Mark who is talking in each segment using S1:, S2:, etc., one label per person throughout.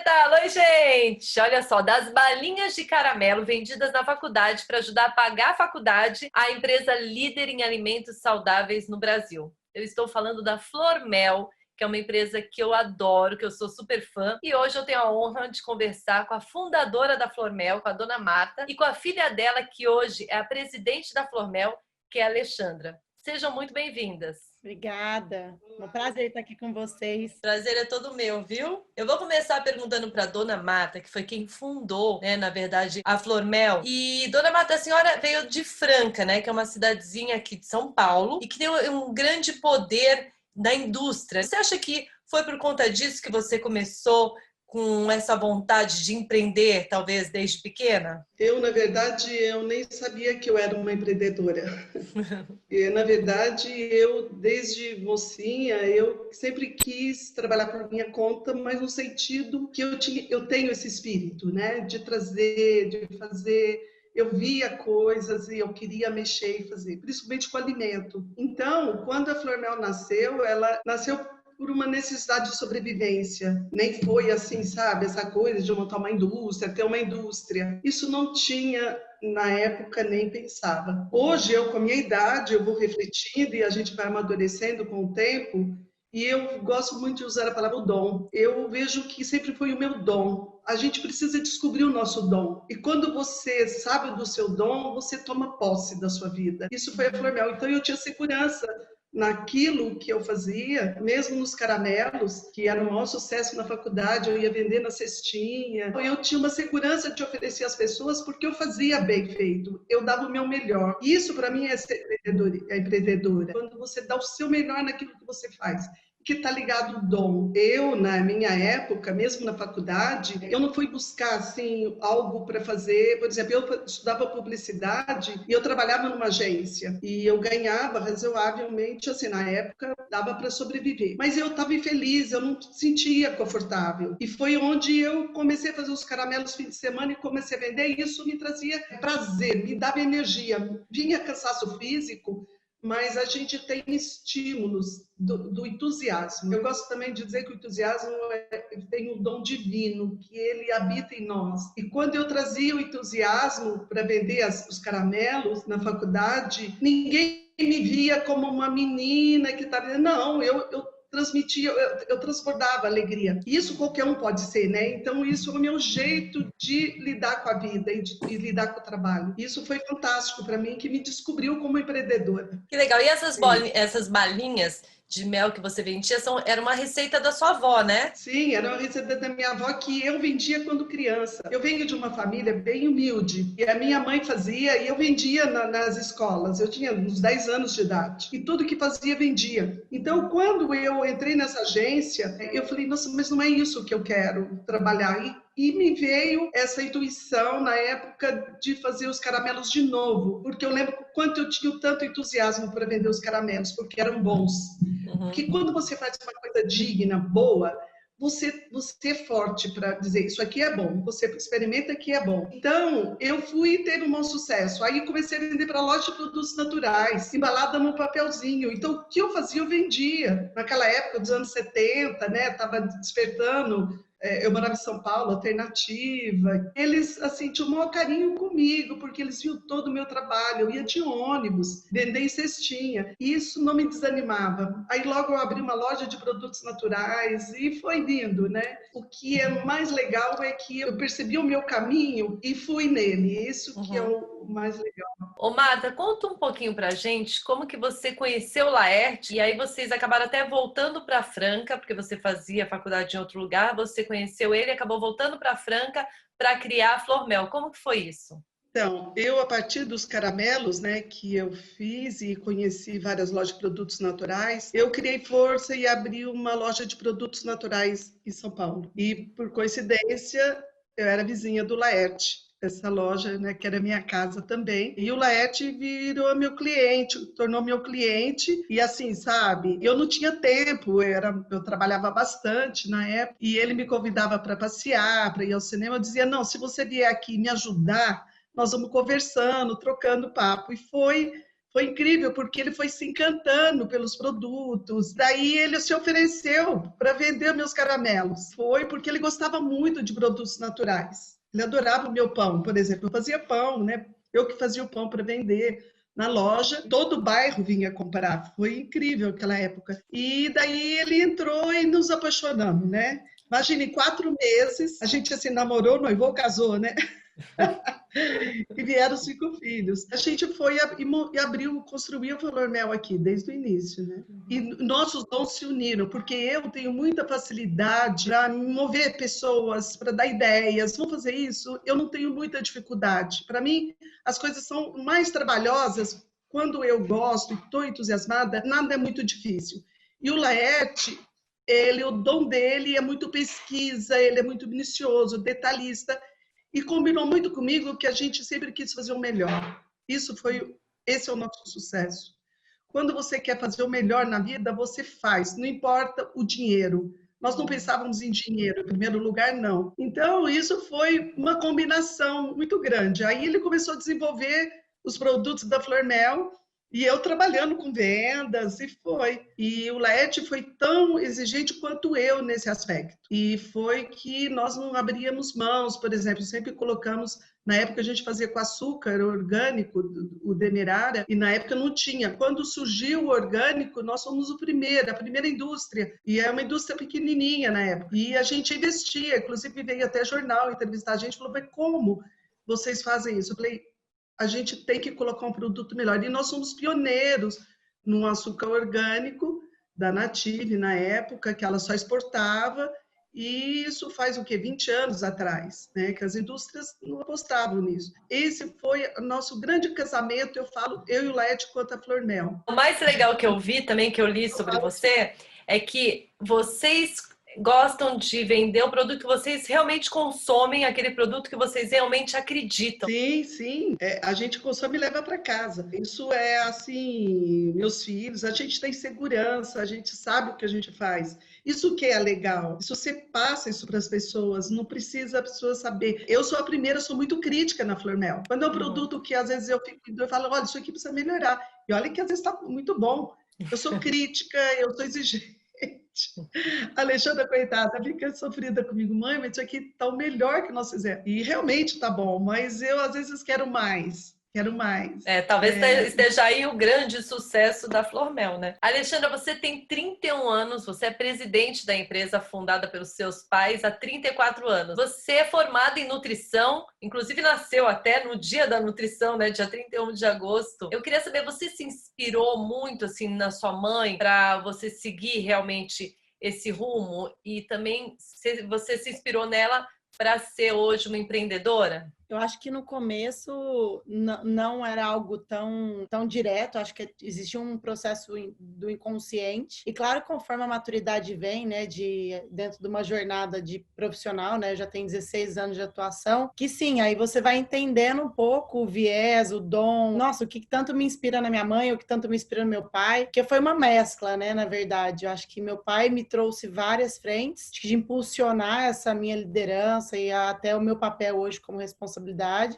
S1: tal? Oi, gente! Olha só, das balinhas de caramelo vendidas na faculdade para ajudar a pagar a faculdade, a empresa líder em alimentos saudáveis no Brasil. Eu estou falando da Flormel, que é uma empresa que eu adoro, que eu sou super fã. E hoje eu tenho a honra de conversar com a fundadora da Flormel, com a dona Marta, e com a filha dela, que hoje é a presidente da Flormel, que é a Alexandra. Sejam muito bem-vindas.
S2: Obrigada. É um prazer estar aqui com vocês.
S1: Prazer é todo meu, viu? Eu vou começar perguntando para dona Marta, que foi quem fundou, né, na verdade, a Flormel. E dona Marta, a senhora veio de Franca, né, que é uma cidadezinha aqui de São Paulo e que tem um grande poder da indústria. Você acha que foi por conta disso que você começou com essa vontade de empreender, talvez desde pequena?
S3: Na verdade, eu nem sabia que eu era uma empreendedora. Na verdade, desde mocinha, eu sempre quis trabalhar por minha conta, mas no sentido que eu tenho esse espírito, né? De trazer, de fazer. Eu via coisas e eu queria mexer e fazer, principalmente com alimento. Então, quando a Flormel nasceu, ela nasceu por uma necessidade de sobrevivência. Nem foi assim, sabe, essa coisa de montar uma indústria, ter uma indústria. Isso não tinha, na época, nem pensava. Hoje, eu, com a minha idade, eu vou refletindo e a gente vai amadurecendo com o tempo, e eu gosto muito de usar a palavra dom. Eu vejo que sempre foi o meu dom. A gente precisa descobrir o nosso dom. E quando você sabe do seu dom, você toma posse da sua vida. Isso foi a Flormel. Então, eu tinha segurança naquilo que eu fazia, mesmo nos caramelos, que era o maior sucesso na faculdade, eu ia vender na cestinha. Eu tinha uma segurança de oferecer às pessoas porque eu fazia bem feito, eu dava o meu melhor. Isso, para mim, é ser empreendedora. Quando você dá o seu melhor naquilo que você faz, que está ligado ao dom. Eu, na minha época, mesmo na faculdade, eu não fui buscar assim, algo para fazer. Por exemplo, eu estudava publicidade e eu trabalhava numa agência. E eu ganhava razoavelmente, assim, na época, dava para sobreviver. Mas eu estava infeliz, eu não sentia confortável. E foi onde eu comecei a fazer os caramelos fim de semana e comecei a vender. E isso me trazia prazer, me dava energia. Vinha cansaço físico, mas a gente tem estímulos do entusiasmo. Eu gosto também de dizer que o entusiasmo tem um dom divino, que ele habita em nós. E quando eu trazia o entusiasmo para vender os caramelos na faculdade, ninguém me via como uma menina que estava... Não, eu transmitia, eu transbordava alegria. Isso qualquer um pode ser, né? Então, isso é o meu jeito de lidar com a vida e de lidar com o trabalho. Isso foi fantástico para mim, que me descobriu como empreendedora.
S1: Que legal. E essas balinhas de mel que você vendia era uma receita da sua avó, né?
S3: Sim, era uma receita da minha avó que eu vendia quando criança. Eu venho de uma família bem humilde e a minha mãe fazia e eu vendia nas escolas. Eu tinha uns 10 anos de idade e tudo que fazia vendia. Então, quando eu entrei nessa agência, eu falei, nossa, mas não é isso que eu quero trabalhar. E me veio essa intuição na época de fazer os caramelos de novo, porque eu lembro o quanto eu tinha tanto entusiasmo para vender os caramelos, porque eram bons. Porque quando você faz uma coisa digna, boa, você é forte para dizer isso aqui é bom, você experimenta que é bom. Então, eu fui e teve um bom sucesso. Aí comecei a vender para loja de produtos naturais, embalada no papelzinho. Então, o que eu fazia, eu vendia. Naquela época, dos anos 70, né? Estava despertando. Eu morava em São Paulo, alternativa. Eles, assim, tinham um maior carinho comigo, porque eles viam todo o meu trabalho. Eu ia de ônibus, vender em cestinha. E isso não me desanimava. Aí logo eu abri uma loja de produtos naturais e foi lindo, né? O que é mais legal é que eu percebi o meu caminho e fui nele. Isso que é o mais legal.
S1: Ô Marta, conta um pouquinho pra gente como que você conheceu o Laerte e aí vocês acabaram até voltando para Franca, porque você fazia faculdade em outro lugar, você conheceu ele e acabou voltando para Franca para criar a Flormel. Como que foi isso?
S3: Então, eu, a partir dos caramelos, né, que eu fiz e conheci várias lojas de produtos naturais, eu criei força e abri uma loja de produtos naturais em São Paulo. E, por coincidência, eu era vizinha do Laerte, essa loja, né, que era minha casa também. E o Laerte virou meu cliente, tornou meu cliente. E assim, sabe, eu não tinha tempo, eu trabalhava bastante na época, e ele me convidava para passear, para ir ao cinema. Eu dizia, não, se você vier aqui me ajudar, nós vamos conversando, trocando papo. E foi Foi incrível, porque ele foi se encantando pelos produtos. Daí ele se ofereceu para vender meus caramelos. Foi porque ele gostava muito de produtos naturais. Ele adorava o meu pão, por exemplo. Eu fazia pão, né? Eu que fazia o pão para vender na loja. Todo o bairro vinha comprar. Foi incrível aquela época. E daí ele entrou e nos apaixonamos, né? Imagina, em 4 meses, a gente assim namorou, noivou, casou, né? E vieram 5 filhos. A gente foi e abriu, construiu o Flor Mel aqui, desde o início, né? E nossos dons se uniram, porque eu tenho muita facilidade para mover pessoas, para dar ideias. Vamos fazer isso? Eu não tenho muita dificuldade. Para mim, as coisas são mais trabalhosas quando eu gosto e estou entusiasmada, nada é muito difícil. E o Laerte, o dom dele é muito pesquisa, ele é muito minucioso, detalhista. E combinou muito comigo que a gente sempre quis fazer o melhor. Esse é o nosso sucesso. Quando você quer fazer o melhor na vida, você faz, não importa o dinheiro. Nós não pensávamos em dinheiro, em primeiro lugar, não. Então, isso foi uma combinação muito grande. Aí ele começou a desenvolver os produtos da Flor Mel, e eu trabalhando com vendas, e foi. E o Laerte foi tão exigente quanto eu nesse aspecto. E foi que nós não abríamos mãos, por exemplo, sempre colocamos, na época a gente fazia com açúcar orgânico, o Demerara, e na época não tinha. Quando surgiu o orgânico, nós fomos a primeira indústria, e é uma indústria pequenininha na época. E a gente investia, inclusive veio até jornal entrevistar a gente, falou, mas como vocês fazem isso? Eu falei, a gente tem que colocar um produto melhor. E nós somos pioneiros no açúcar orgânico da Native, na época, que ela só exportava, e isso faz o quê? 20 anos atrás, né? Que as indústrias não apostavam nisso. Esse foi o nosso grande casamento, eu falo, eu e o Laerte quanto a Flor Mel.
S1: O mais legal que eu vi também, que eu li sobre você, é que vocês gostam de vender o produto que vocês realmente consomem, aquele produto que vocês realmente acreditam.
S3: Sim, sim. A gente consome e leva para casa. Isso é assim, meus filhos, a gente tem segurança, a gente sabe o que a gente faz. Isso que é legal. Isso você passa isso para as pessoas, não precisa a pessoa saber. Eu sou a primeira, sou muito crítica na Flor Mel. Quando é um produto que às vezes eu falo, olha, isso aqui precisa melhorar. E olha que às vezes está muito bom. Eu sou crítica, eu sou exigente. A Alexandra, coitada, fica sofrida comigo, mãe, mas isso aqui está o melhor que nós fizemos. E realmente está bom, mas eu às vezes quero mais. Quero mais.
S1: Talvez esteja aí o grande sucesso da Flor Mel, né? Alexandra, você tem 31 anos, você é presidente da empresa fundada pelos seus pais há 34 anos. Você é formada em nutrição, inclusive nasceu até no dia da nutrição, né? Dia 31 de agosto. Eu queria saber, você se inspirou muito, assim, na sua mãe para você seguir realmente esse rumo? E também você se inspirou nela para ser hoje uma empreendedora?
S2: Eu acho que no começo não era algo tão direto, acho que existia um processo do inconsciente. E claro, conforme a maturidade vem, né, dentro de uma jornada de profissional, né, eu já tenho 16 anos de atuação, que sim, aí você vai entendendo um pouco o viés, o dom, nossa, o que tanto me inspira na minha mãe, o que tanto me inspira no meu pai, que foi uma mescla, né, na verdade. Eu acho que meu pai me trouxe várias frentes de impulsionar essa minha liderança e até o meu papel hoje como responsabilidade.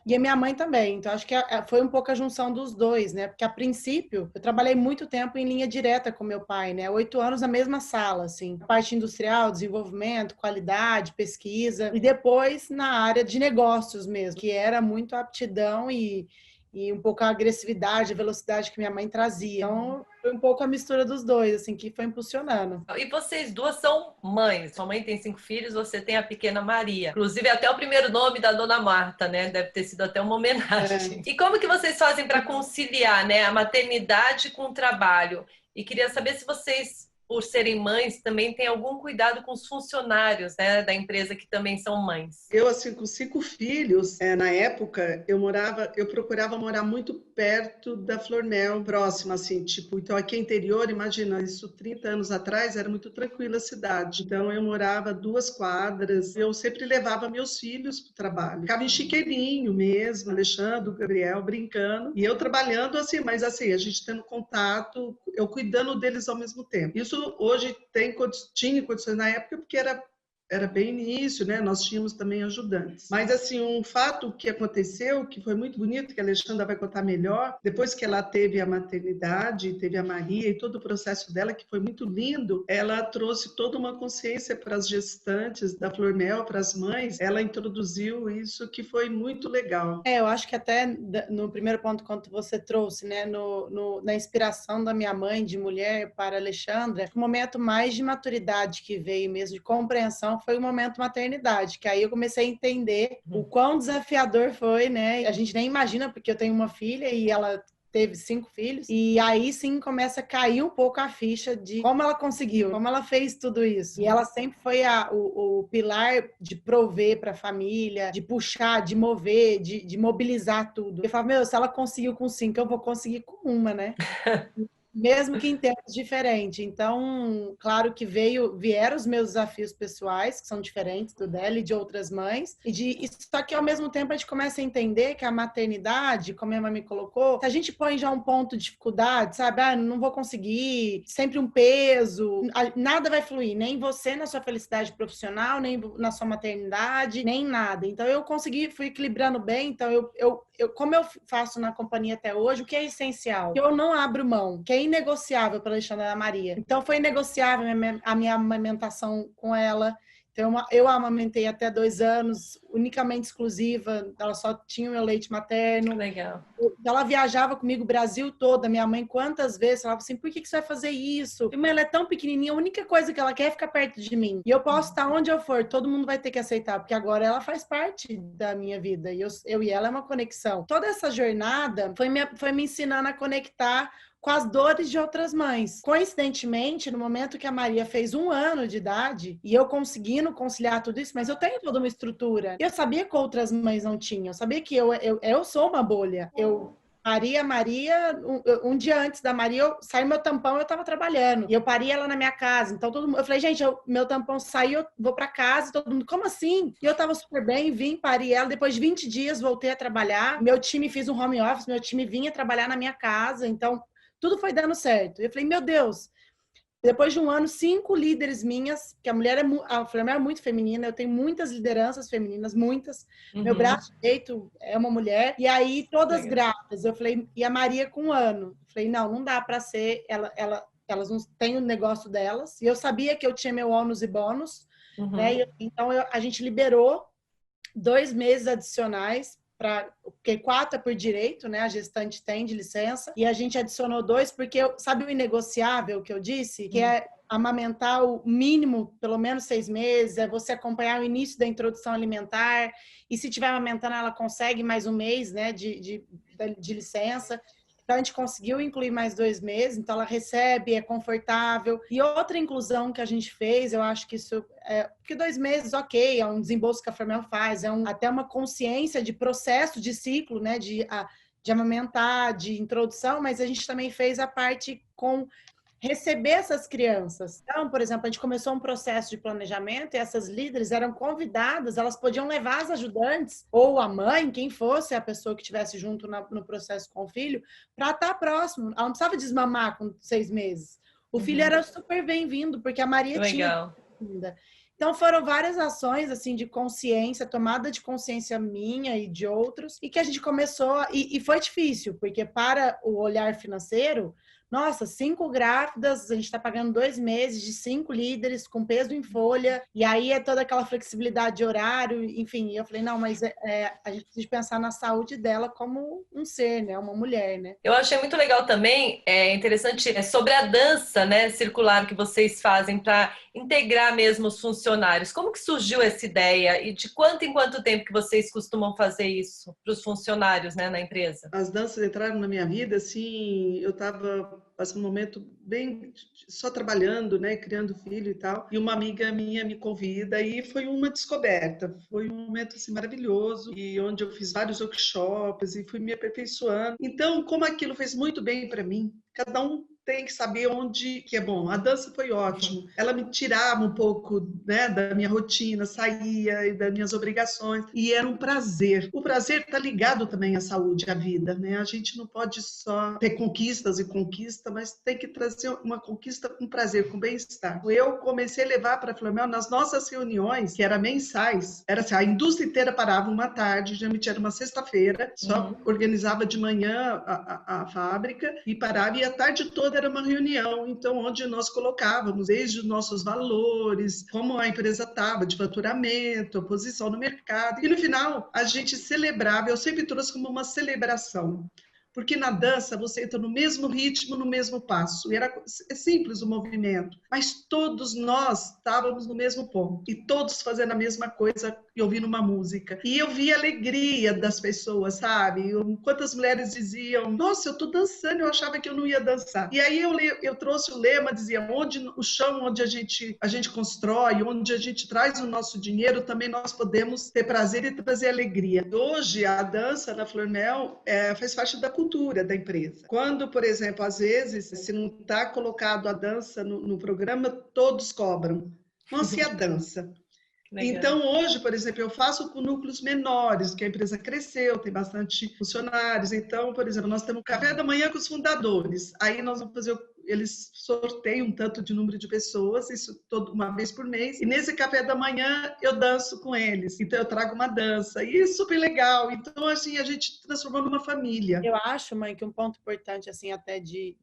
S2: E a minha mãe também. Então, acho que foi um pouco a junção dos dois, né? Porque, a princípio, eu trabalhei muito tempo em linha direta com meu pai, né? 8 anos na mesma sala, assim. Parte industrial, desenvolvimento, qualidade, pesquisa. E depois na área de negócios mesmo, que era muito a aptidão e um pouco a agressividade, a velocidade que minha mãe trazia. Então, foi um pouco a mistura dos dois, assim, que foi impulsionando.
S1: E vocês duas são mães. Sua mãe tem 5 filhos, você tem a pequena Maria. Inclusive, até o primeiro nome da dona Marta, né? Deve ter sido até uma homenagem. E como que vocês fazem para conciliar, né, a maternidade com o trabalho? E queria saber se vocês, por serem mães, também têm algum cuidado com os funcionários, né, da empresa que também são mães.
S3: Eu, assim, com 5 filhos, na época, eu procurava morar muito perto da Flor Mel, próxima, assim, tipo, então aqui interior, imagina, isso 30 anos atrás, era muito tranquila a cidade. Então eu morava 2 quadras, eu sempre levava meus filhos para o trabalho. Ficava em Chiqueirinho mesmo, Alexandre, Gabriel, brincando, e eu trabalhando assim, mas assim, a gente tendo contato, eu cuidando deles ao mesmo tempo. Isso hoje tinha condições na época, porque era era bem início, né? Nós tínhamos também ajudantes. Mas, assim, um fato que aconteceu, que foi muito bonito, que a Alexandra vai contar melhor, depois que ela teve a maternidade, teve a Maria e todo o processo dela, que foi muito lindo, ela trouxe toda uma consciência para as gestantes da Flormel, para as mães, ela introduziu isso que foi muito legal.
S2: Eu acho que até no primeiro ponto, quando você trouxe, né, na inspiração da minha mãe de mulher para a Alexandra, o momento mais de maturidade que veio mesmo, de compreensão, foi o momento maternidade, que aí eu comecei a entender o quão desafiador foi, né? A gente nem imagina, porque eu tenho uma filha e ela teve 5 filhos, e aí sim começa a cair um pouco a ficha de como ela conseguiu, como ela fez tudo isso. E ela sempre foi o pilar de prover para a família, de puxar, de mover, de mobilizar tudo. Eu falo, se ela conseguiu com 5, eu vou conseguir com uma, né? Mesmo que em tempos diferentes. Então, claro que vieram os meus desafios pessoais, que são diferentes do dela e de outras mães, só que ao mesmo tempo a gente começa a entender que a maternidade, como a minha mãe me colocou, se a gente põe já um ponto de dificuldade, sabe? Não vou conseguir, sempre um peso, nada vai fluir, nem você na sua felicidade profissional, nem na sua maternidade, nem nada. Então, eu fui equilibrando bem, então como eu faço na companhia até hoje, o que é essencial? Eu não abro mão, que é inegociável para Alexandra e Ana Maria. Então, foi inegociável a minha amamentação com ela. Então, eu a amamentei até 2 anos, unicamente exclusiva, ela só tinha o meu leite materno.
S1: Legal.
S2: Ela viajava comigo o Brasil todo, a minha mãe, quantas vezes, falava assim, por que você vai fazer isso? Mas ela é tão pequenininha, a única coisa que ela quer é ficar perto de mim. E eu posso estar onde eu for, todo mundo vai ter que aceitar, porque agora ela faz parte da minha vida. E eu e ela é uma conexão. Toda essa jornada foi me ensinando a conectar com as dores de outras mães. Coincidentemente, no momento que a Maria fez 1 ano de idade, e eu conseguindo conciliar tudo isso, mas eu tenho toda uma estrutura. Eu sabia que outras mães não tinham. Eu sabia que eu sou uma bolha. Maria, um dia antes da Maria, saiu meu tampão, eu estava trabalhando. E eu parei ela na minha casa. Então, eu falei, gente, meu tampão saiu, eu vou para casa. Todo mundo, como assim? E eu estava super bem, vim, parei ela. Depois de 20 dias, voltei a trabalhar. Meu time fiz um home office, meu time vinha trabalhar na minha casa. Então, tudo foi dando certo. Eu falei, meu Deus, depois de 1 ano, 5 líderes minhas, que a Flamengo é muito feminina, eu tenho muitas lideranças femininas, muitas. Meu braço direito é uma mulher, e aí todas grávidas. Eu falei, e a Maria com 1 ano. Eu falei, não dá para ser, elas não têm o negócio delas. E eu sabia que eu tinha meu ônus e bônus, né? Então a gente liberou 2 meses adicionais, porque 4 é por direito, né? A gestante tem de licença, e a gente adicionou 2 porque sabe o inegociável que eu disse, que é amamentar o mínimo, pelo menos 6 meses, é você acompanhar o início da introdução alimentar, e se tiver amamentando, ela consegue mais 1 mês, né? De licença. Então, a gente conseguiu incluir mais 2 meses, então ela recebe, é confortável. E outra inclusão que a gente fez, eu acho que isso porque 2 meses, ok, é um desembolso que a Flormel faz, até uma consciência de processo de ciclo, né, de amamentar, de introdução, mas a gente também fez a parte com receber essas crianças. Então, por exemplo, a gente começou um processo de planejamento e essas líderes eram convidadas, elas podiam levar as ajudantes ou a mãe, quem fosse a pessoa que estivesse junto no processo com o filho, para estar próximo. Ela não precisava desmamar com 6 meses. O filho era super bem-vindo, porque a Maria tinha ainda. Então, foram várias ações, assim, de consciência, tomada de consciência minha e de outros, e que a gente começou, e foi difícil, porque para o olhar financeiro, nossa, 5 grávidas, a gente está pagando 2 meses de 5 líderes com peso em folha, e aí é toda aquela flexibilidade de horário, enfim. Eu falei, não, mas a gente precisa pensar na saúde dela como um ser, né? Uma mulher, né?
S1: Eu achei muito legal também, interessante, sobre a dança, né, circular que vocês fazem para integrar mesmo os funcionários. Como que surgiu essa ideia e de quanto em quanto tempo que vocês costumam fazer isso para os funcionários, né, na empresa?
S3: As danças entraram na minha vida, assim, eu estava passando um momento bem só trabalhando, né, criando filho e tal, e uma amiga minha me convida e foi uma descoberta, foi um momento assim maravilhoso e onde eu fiz vários workshops e fui me aperfeiçoando. Então, como aquilo fez muito bem para mim, cada um tem que saber onde que é bom. A dança foi ótimo. Ela me tirava um pouco, né, da minha rotina, saía e das minhas obrigações. E era um prazer. O prazer está ligado também à saúde, à vida, né? A gente não pode só ter conquistas e conquista, mas tem que trazer uma conquista com prazer, com bem-estar. Eu comecei a levar para a Flormel nas nossas reuniões, que eram mensais. Era assim, a indústria inteira parava uma tarde, geralmente era uma sexta-feira, só organizava de manhã a fábrica e parava, e a tarde toda era uma reunião, então, onde nós colocávamos desde os nossos valores, como a empresa estava, de faturamento, a posição no mercado. E no final, a gente celebrava, eu sempre trouxe como uma celebração. Porque na dança você entra no mesmo ritmo, no mesmo passo. E é simples o movimento, mas todos nós estávamos no mesmo ponto. E todos fazendo a mesma coisa e ouvindo uma música. E eu vi a alegria das pessoas, sabe? Quantas mulheres diziam, nossa, eu estou dançando, eu achava que eu não ia dançar. E aí eu trouxe o lema, dizia, o chão onde a gente constrói, onde a gente traz o nosso dinheiro, também nós podemos ter prazer e trazer alegria. Hoje, a dança na Flormel faz parte da cultura da empresa. Quando, por exemplo, às vezes, se não está colocado a dança no programa, todos cobram. Nossa, e a dança? Legal. Então, hoje, por exemplo, eu faço com núcleos menores, que a empresa cresceu, tem bastante funcionários. Então, por exemplo, nós temos um café da manhã com os fundadores. Aí nós vamos fazer eles sorteiam um tanto de número de pessoas, isso uma vez por mês, e nesse café da manhã eu danço com eles, então eu trago uma dança, e é super legal, então assim, a gente transformou numa família.
S2: Eu acho, mãe, que um ponto importante, assim, até de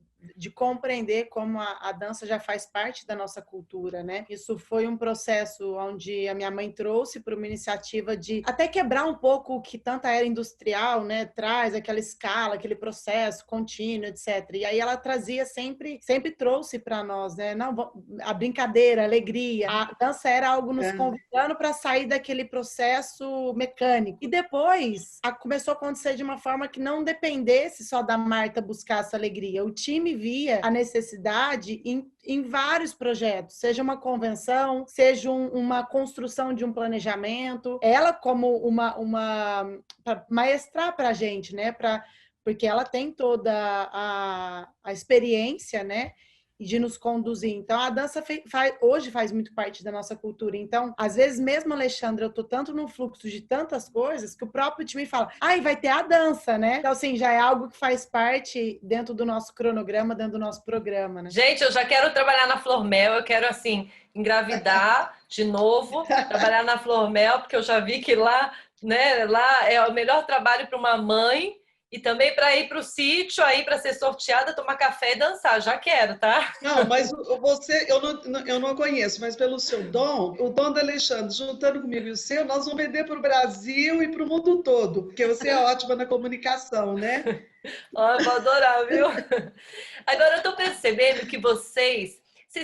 S2: compreender como a dança já faz parte da nossa cultura, né? Isso foi um processo onde a minha mãe trouxe para uma iniciativa de até quebrar um pouco o que tanta era industrial, né? Traz aquela escala, aquele processo contínuo, etc. E aí ela trazia sempre trouxe para nós, né? Não, a brincadeira, a alegria. A dança era algo nos convidando para sair daquele processo mecânico. E depois começou a acontecer de uma forma que não dependesse só da Marta buscar essa alegria. O time via a necessidade em vários projetos, seja uma convenção, seja uma construção de um planejamento. Ela como uma maestrar para a gente, né? Porque ela tem toda a experiência, né? De nos conduzir. Então, a dança hoje faz muito parte da nossa cultura. Então, às vezes, mesmo, Alexandra, eu tô tanto no fluxo de tantas coisas que o próprio time fala, vai ter a dança, né? Então, assim, já é algo que faz parte dentro do nosso cronograma, dentro do nosso programa, né?
S1: Gente, eu já quero trabalhar na Flormel, eu quero, assim, engravidar de novo, trabalhar na Flormel, porque eu já vi que lá, né, lá é o melhor trabalho para uma mãe. E também para ir para o sítio, aí para ser sorteada, tomar café e dançar. Já quero, tá?
S3: Não, mas eu não conheço, mas pelo seu dom, o dom da Alexandre, juntando comigo e o seu, nós vamos vender para o Brasil e para o mundo todo, porque você é ótima na comunicação, né?
S1: Eu vou adorar, viu? Agora eu estou percebendo que vocês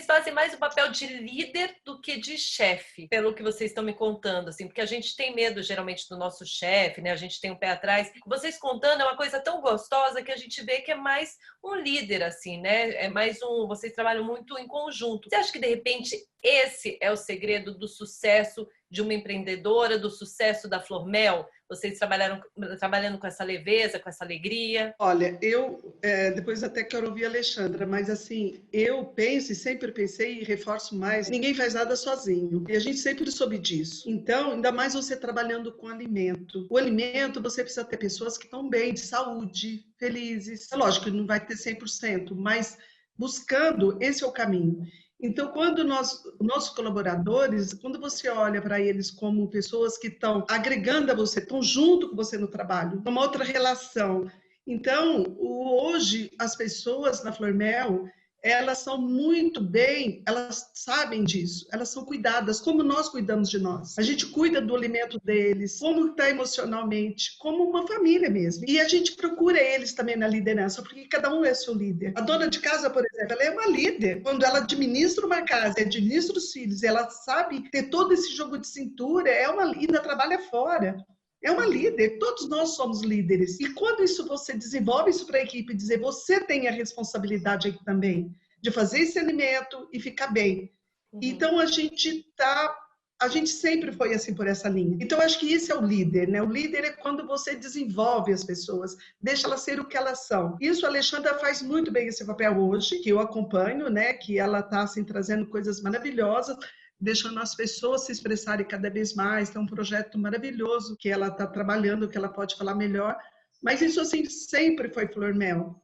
S1: fazem mais o papel de líder do que de chefe, pelo que vocês estão me contando, assim, porque a gente tem medo, geralmente, do nosso chefe, né? A gente tem um pé atrás. Vocês contando é uma coisa tão gostosa que a gente vê que é mais um líder, assim, né? É mais vocês trabalham muito em conjunto. Você acha que, de repente, esse é o segredo do sucesso de uma empreendedora, do sucesso da Flormel? Vocês trabalhando com essa leveza, com essa alegria?
S3: Olha, eu depois até quero ouvir a Alexandra, mas assim, eu penso e sempre pensei e reforço mais, ninguém faz nada sozinho. E a gente sempre soube disso. Então, ainda mais você trabalhando com alimento. O alimento, você precisa ter pessoas que estão bem, de saúde, felizes. É lógico que não vai ter 100%, mas buscando, esse é o caminho. Então, quando nossos colaboradores, quando você olha para eles como pessoas que estão agregando a você, estão junto com você no trabalho, uma outra relação. Então, hoje, as pessoas na Flormel, elas são muito bem, elas sabem disso, elas são cuidadas, como nós cuidamos de nós. A gente cuida do alimento deles, como está emocionalmente, como uma família mesmo. E a gente procura eles também na liderança, porque cada um é seu líder. A dona de casa, por exemplo, ela é uma líder. Quando ela administra uma casa, administra os filhos, ela sabe ter todo esse jogo de cintura, ainda trabalha fora. É uma líder, todos nós somos líderes. E quando você desenvolve isso para a equipe, dizer, você tem a responsabilidade aqui também de fazer esse alimento e ficar bem. Então, a gente está a gente sempre foi assim por essa linha. Então, acho que isso é o líder, né? O líder é quando você desenvolve as pessoas, deixa elas ser o que elas são. Isso a Alexandra faz muito bem esse papel hoje, que eu acompanho, né? Que ela está assim, trazendo coisas maravilhosas, deixando as pessoas se expressarem cada vez mais. Tem um projeto maravilhoso que ela está trabalhando, que ela pode falar melhor. Mas isso assim sempre foi Flor Mel.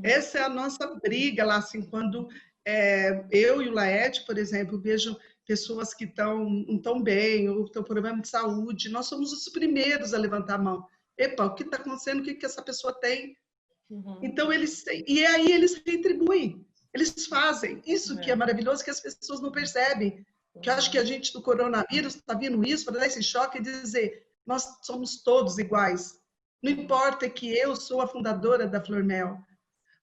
S3: Essa é a nossa briga lá, assim, quando eu e o Laerte, por exemplo, vejo pessoas que não estão bem ou estão com problema de saúde, nós somos os primeiros a levantar a mão. Epa, o que está acontecendo? O que essa pessoa tem? Então, e aí eles retribuem, eles fazem. Isso que é maravilhoso, que as pessoas não percebem. Que eu acho que a gente do coronavírus está vindo isso para dar esse choque e dizer, nós somos todos iguais. Não importa que eu sou a fundadora da Flor Mel,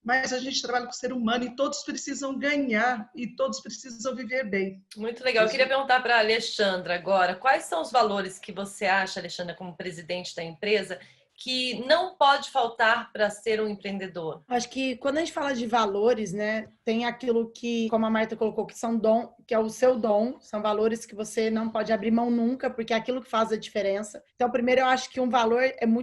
S3: mas a gente trabalha com o ser humano e todos precisam ganhar e todos precisam viver bem.
S1: Muito legal. Eu queria perguntar para a Alexandra agora, quais são os valores que você acha, Alexandra, como presidente da empresa, que não pode faltar para ser um empreendedor?
S2: Acho que quando a gente fala de valores, né, tem aquilo que, como a Marta colocou, que são que é o seu dom, são valores que você não pode abrir mão nunca, porque é aquilo que faz a diferença. Então, primeiro, eu acho que um valor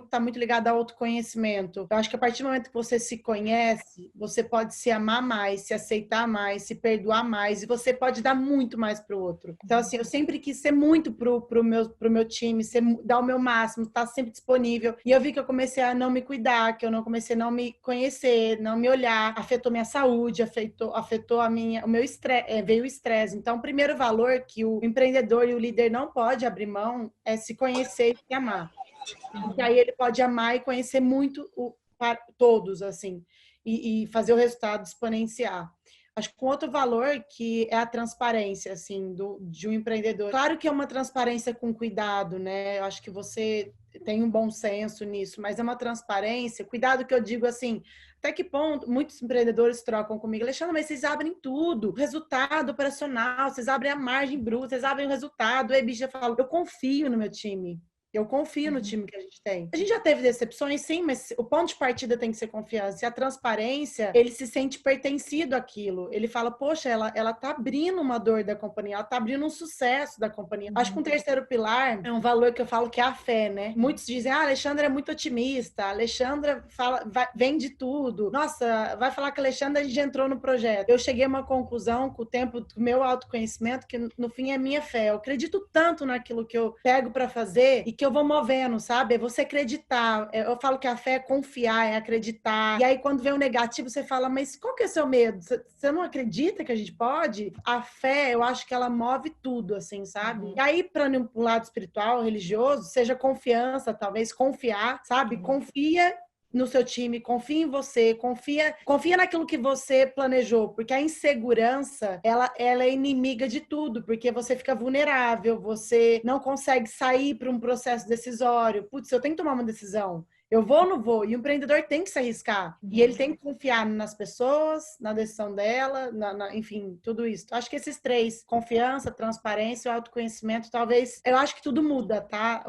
S2: tá muito ligado ao autoconhecimento. Eu acho que a partir do momento que você se conhece, você pode se amar mais, se aceitar mais, se perdoar mais, e você pode dar muito mais para o outro. Então, assim, eu sempre quis ser muito pro meu time, dar o meu máximo, estar sempre disponível. E eu vi que eu comecei a não me cuidar, que eu não comecei a não me conhecer, não me olhar, afetou minha saúde, afetou o meu estresse, veio o estresse. Então, o primeiro valor que o empreendedor e o líder não pode abrir mão é se conhecer e se amar. Porque aí ele pode amar e conhecer muito todos, assim, e fazer o resultado exponenciar. Acho que um outro valor que é a transparência, assim, de um empreendedor. Claro que é uma transparência com cuidado, né? Eu acho que você tem um bom senso nisso, mas é uma transparência, cuidado que eu digo assim, até que ponto muitos empreendedores trocam comigo, Alexandre, mas vocês abrem tudo, resultado operacional, vocês abrem a margem bruta, vocês abrem o resultado, aí bicho, eu falo, eu confio no meu time. Eu confio no time que a gente tem. A gente já teve decepções, sim, mas o ponto de partida tem que ser confiança. E a transparência, ele se sente pertencido àquilo. Ele fala, poxa, ela tá abrindo uma dor da companhia, ela tá abrindo um sucesso da companhia. Acho que um terceiro pilar é um valor que eu falo que é a fé, né? Muitos dizem, a Alexandra é muito otimista, a Alexandra vende tudo. Nossa, vai falar que a Alexandra a gente entrou no projeto. Eu cheguei a uma conclusão com o tempo do meu autoconhecimento que no fim é minha fé. Eu acredito tanto naquilo que eu pego para fazer e que eu vou movendo, sabe? É você acreditar. Eu falo que a fé é confiar, é acreditar. E aí, quando vem o negativo, você fala, mas qual que é o seu medo? Você não acredita que a gente pode? A fé, eu acho que ela move tudo, assim, sabe? E aí, para um lado espiritual, religioso, seja confiança, talvez confiar, sabe? Confia no seu time, confia em você, confia naquilo que você planejou, porque a insegurança, ela é inimiga de tudo, porque você fica vulnerável, você não consegue sair para um processo decisório. Putz, eu tenho que tomar uma decisão. Eu vou ou não vou? E o empreendedor tem que se arriscar. E ele tem que confiar nas pessoas, na decisão dela, enfim, tudo isso. Acho que esses três, confiança, transparência e autoconhecimento, talvez, eu acho que tudo muda, tá,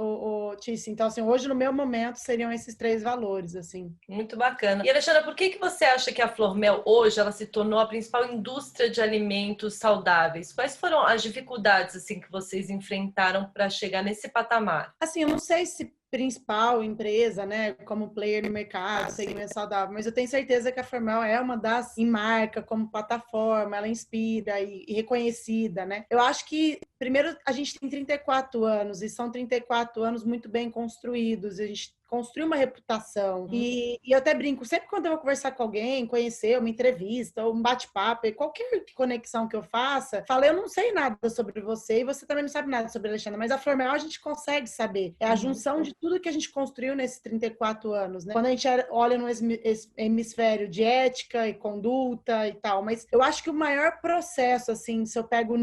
S2: Tícia? Então, assim, hoje, no meu momento, seriam esses três valores, assim.
S1: Muito bacana. E, Alexandra, por que você acha que a Flor Mel, hoje, ela se tornou a principal indústria de alimentos saudáveis? Quais foram as dificuldades, assim, que vocês enfrentaram para chegar nesse patamar?
S2: Assim, eu não sei se principal empresa, né, como player no mercado, segmento saudável, mas eu tenho certeza que a Flor Mel é uma das em marca, como plataforma, ela inspira e reconhecida, né? Eu acho que, primeiro, a gente tem 34 anos e são 34 anos muito bem construídos, a gente construir uma reputação. E eu até brinco, sempre quando eu vou conversar com alguém, conhecer uma entrevista, ou um bate-papo, qualquer conexão que eu faça, falo, eu não sei nada sobre você e você também não sabe nada sobre a Alexandra, mas a Flor Mel a gente consegue saber. É a junção de tudo que a gente construiu nesses 34 anos, né? Quando a gente olha no hemisfério de ética e conduta e tal, mas eu acho que o maior processo, assim, se eu pego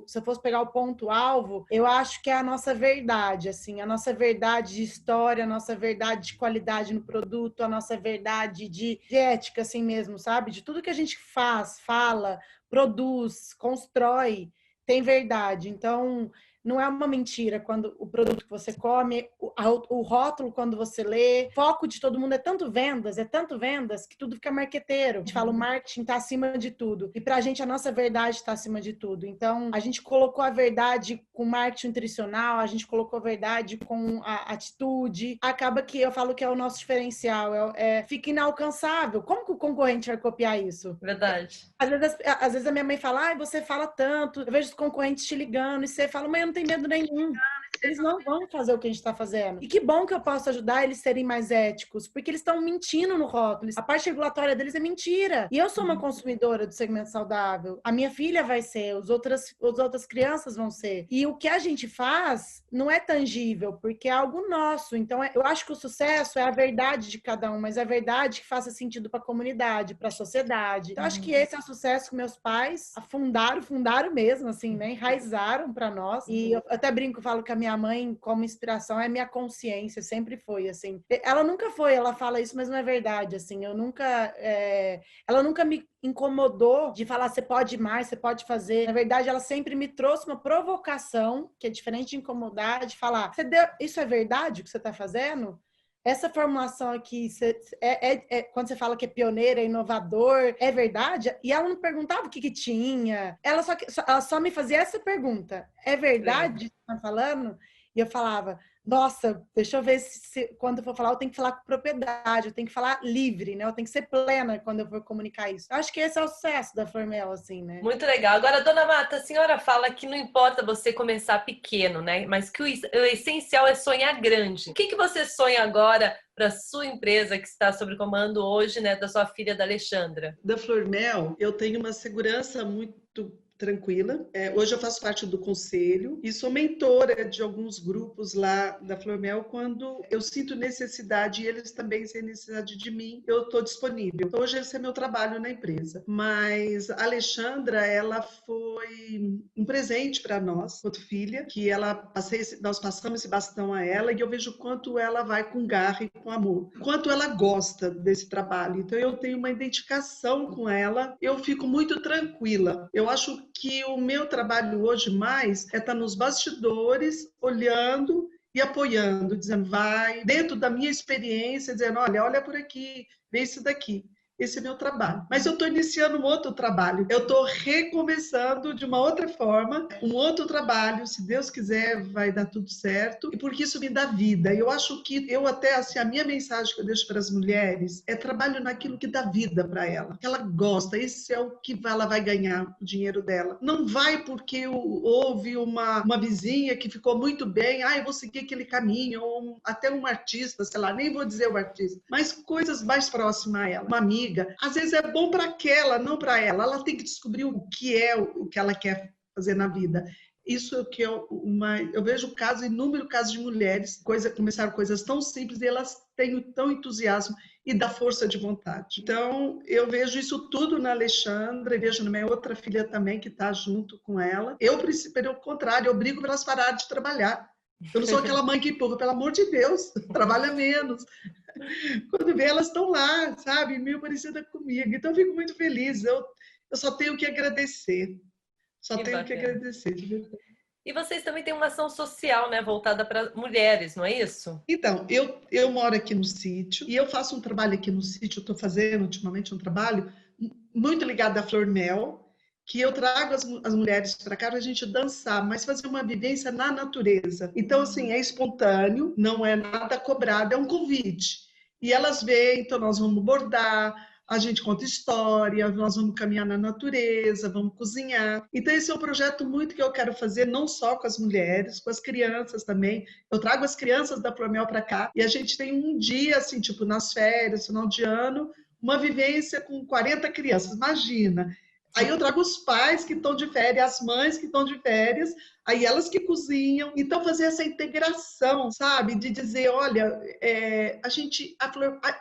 S2: se eu fosse pegar o ponto-alvo, eu acho que é a nossa verdade, assim, a nossa verdade de história, a nossa verdade de qualidade no produto, a nossa verdade de ética, assim mesmo, sabe? De tudo que a gente faz, fala, produz, constrói, tem verdade. Então, não é uma mentira quando o produto que você come, o rótulo quando você lê. O foco de todo mundo é tanto vendas, que tudo fica marqueteiro. A gente fala, o marketing está acima de tudo. E pra gente, a nossa verdade está acima de tudo. Então, a gente colocou a verdade com marketing nutricional, a gente colocou a verdade com a atitude. Acaba que eu falo que é o nosso diferencial, fica inalcançável. Como que o concorrente vai copiar isso?
S1: Verdade.
S2: Às vezes a minha mãe fala, você fala tanto, eu vejo os concorrentes te ligando, e você fala, mãe, eu não tenho medo nenhum. Eles não vão fazer o que a gente está fazendo. E que bom que eu posso ajudar eles a serem mais éticos, porque eles estão mentindo no rótulo. A parte regulatória deles é mentira. E eu sou uma consumidora do segmento saudável. A minha filha vai ser, as outras crianças vão ser. E o que a gente faz não é tangível, porque é algo nosso. Então, eu acho que o sucesso é a verdade de cada um, mas é a verdade que faça sentido para a comunidade, para a sociedade. Então, acho que esse é o sucesso que meus pais fundaram mesmo, assim, né? Enraizaram para nós. E eu até brinco, falo que a minha mãe, como inspiração, é minha consciência, sempre foi, assim. Ela nunca foi, ela fala isso, mas não é verdade, assim. Ela nunca me incomodou de falar, você pode mais, você pode fazer. Na verdade, ela sempre me trouxe uma provocação, que é diferente de incomodar, de falar, isso é verdade o que você está fazendo? Essa formulação aqui, quando você fala que é pioneira, é inovador, é verdade? E ela não perguntava o que tinha. Ela só me fazia essa pergunta. É verdade o que você está falando? E eu falava, nossa, deixa eu ver se quando eu for falar, eu tenho que falar com propriedade, eu tenho que falar livre, né? Eu tenho que ser plena quando eu for comunicar isso. Eu acho que esse é o sucesso da Flormel, assim, né?
S1: Muito legal. Agora, dona Marta, a senhora fala que não importa você começar pequeno, né? Mas que o essencial é sonhar grande. O que você sonha agora para sua empresa que está sob comando hoje, né, da sua filha, da Alexandra?
S3: Da Flormel, eu tenho uma segurança muito tranquila. Hoje eu faço parte do conselho e sou mentora de alguns grupos lá da Flormel. Quando eu sinto necessidade e eles também têm necessidade de mim, eu estou disponível. Então, hoje esse é meu trabalho na empresa. Mas a Alexandra, ela foi um presente para nós, quanto filha, que nós passamos esse bastão a ela e eu vejo o quanto ela vai com garra e com amor, o quanto ela gosta desse trabalho. Então, eu tenho uma identificação com ela, eu fico muito tranquila. Eu acho que o meu trabalho hoje mais é estar nos bastidores, olhando e apoiando, dizendo, vai, dentro da minha experiência, dizendo, olha por aqui, vê isso daqui. Esse é meu trabalho. Mas eu estou iniciando um outro trabalho. Eu estou recomeçando de uma outra forma, um outro trabalho. Se Deus quiser, vai dar tudo certo. E porque isso me dá vida. Eu acho que a minha mensagem que eu deixo para as mulheres é trabalho naquilo que dá vida para ela. Que ela gosta. Esse é o que ela vai ganhar o dinheiro dela. Não vai porque houve uma vizinha que ficou muito bem. Eu vou seguir aquele caminho. Ou até um artista, sei lá, nem vou dizer o artista. Mas coisas mais próximas a ela. Uma amiga. Às vezes é bom para aquela, não para ela. Ela tem que descobrir o que ela quer fazer na vida. Isso é que eu vejo inúmeros casos de mulheres começaram coisas tão simples e elas têm tão entusiasmo e dá força de vontade. Então, eu vejo isso tudo na Alexandra, e vejo na minha outra filha também que está junto com ela. Pelo contrário, eu brigo para elas pararem de trabalhar. Eu não sou aquela mãe que empurra, pelo amor de Deus, trabalha menos. Quando vê, elas estão lá, sabe, meio parecida comigo. Então, eu fico muito feliz. Eu só tenho que agradecer. De verdade.
S1: E vocês também têm uma ação social, né, voltada para mulheres, não é isso?
S3: Então, eu moro aqui no sítio e eu faço um trabalho aqui no sítio. Eu estou fazendo ultimamente um trabalho muito ligado à Flormel, que eu trago as mulheres para cá para a gente dançar, mas fazer uma vivência na natureza. Então, assim, é espontâneo, não é nada cobrado, é um convite. E elas vêm, então nós vamos bordar, a gente conta história, nós vamos caminhar na natureza, vamos cozinhar. Então, esse é um projeto muito que eu quero fazer, não só com as mulheres, com as crianças também. Eu trago as crianças da Flormel para cá e a gente tem um dia, assim, tipo, nas férias, final de ano, uma vivência com 40 crianças, imagina. Aí eu trago os pais que estão de férias, as mães que estão de férias, aí elas que cozinham. Então, fazer essa integração, sabe? De dizer, olha,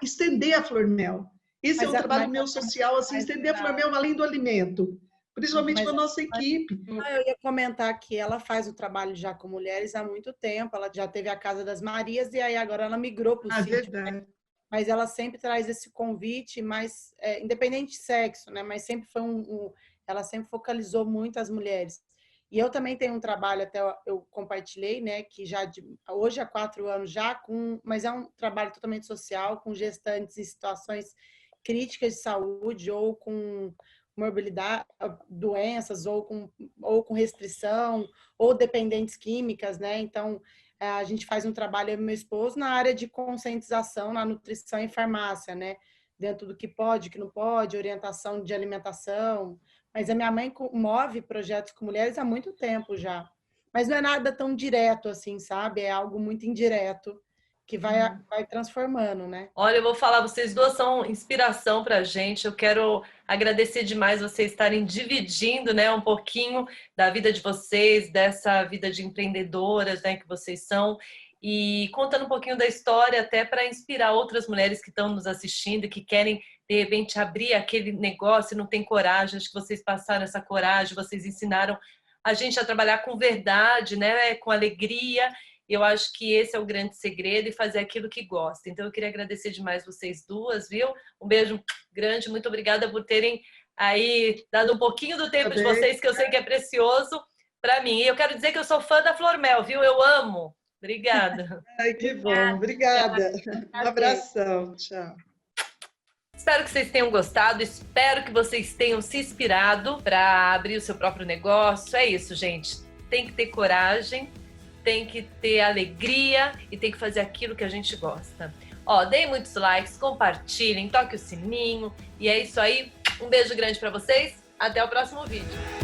S3: estender a Flormel. Esse é um trabalho meu social, assim, estender a Flormel além do alimento, principalmente para a nossa equipe.
S2: Eu ia comentar que ela faz o trabalho já com mulheres há muito tempo, ela já teve a Casa das Marias e aí agora ela migrou para o sítio.
S3: Verdade.
S2: Mas ela sempre traz esse convite, mas independente de sexo, né? Mas sempre foi ela sempre focalizou muito as mulheres. E eu também tenho um trabalho, até eu compartilhei, né, que hoje há 4 anos já, mas é um trabalho totalmente social, com gestantes em situações críticas de saúde ou com morbilidade, doenças, ou com restrição, ou dependentes químicas, né? Então, a gente faz um trabalho, eu e meu esposo, na área de conscientização, na nutrição e farmácia, né? Dentro do que pode, que não pode, orientação de alimentação. Mas a minha mãe move projetos com mulheres há muito tempo já. Mas não é nada tão direto assim, sabe? É algo muito indireto que vai transformando, né?
S1: Olha, eu vou falar, vocês duas são inspiração para a gente. Eu quero agradecer demais vocês estarem dividindo, né, um pouquinho da vida de vocês, dessa vida de empreendedoras, né, que vocês são, e contando um pouquinho da história até para inspirar outras mulheres que estão nos assistindo e que querem, de repente, abrir aquele negócio e não tem coragem. Acho que vocês passaram essa coragem, vocês ensinaram a gente a trabalhar com verdade, né, com alegria. Eu acho que esse é o grande segredo, e fazer aquilo que gosta. Então, eu queria agradecer demais vocês duas, viu? Um beijo grande, muito obrigada por terem aí dado um pouquinho do tempo de vocês, que eu sei que é precioso para mim. E eu quero dizer que eu sou fã da Flormel, viu? Eu amo. Obrigada.
S3: Ai, que bom. Obrigada. Um abração. Tchau.
S1: Espero que vocês tenham gostado, espero que vocês tenham se inspirado para abrir o seu próprio negócio. É isso, gente. Tem que ter coragem, tem que ter alegria e tem que fazer aquilo que a gente gosta. Ó, deem muitos likes, compartilhem, toque o sininho. E é isso aí. Um beijo grande para vocês. Até o próximo vídeo.